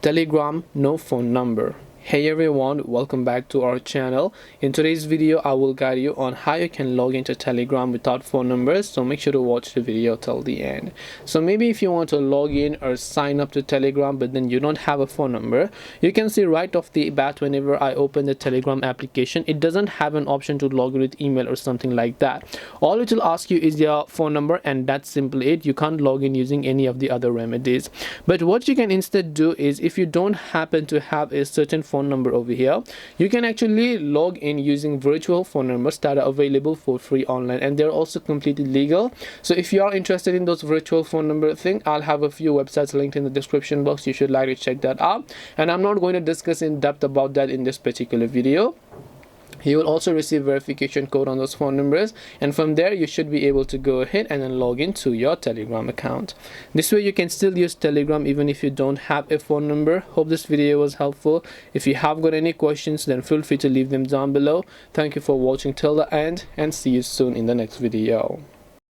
Telegram, no phone number. Hey everyone, welcome back to our channel. In today's video I will guide you on how you can log into Telegram without phone numbers, so make sure to watch the video till the end. So maybe if you want to log in or sign up to Telegram but then you don't have a phone number, you can see right off the bat whenever I open the Telegram application, it doesn't have an option to log in with email or something like that. All it will ask you is your phone number, and that's simply it. You can't log in using any of the other remedies. But what you can instead do is, if you don't happen to have a certain phone number over here, you can actually log in using virtual phone numbers that are available for free online, and they're also completely legal. So if you are interested in those virtual phone number thing, I'll have a few websites linked in the description box. You should like to check that out, and I'm not going to discuss in depth about that in this particular video. You will also receive verification code on those phone numbers, and from there you should be able to go ahead and then log into your Telegram account. This way you can still use Telegram even if you don't have a phone number. Hope this video was helpful. If you have got any questions, then feel free to leave them down below. Thank you for watching till the end, and see you soon in the next video.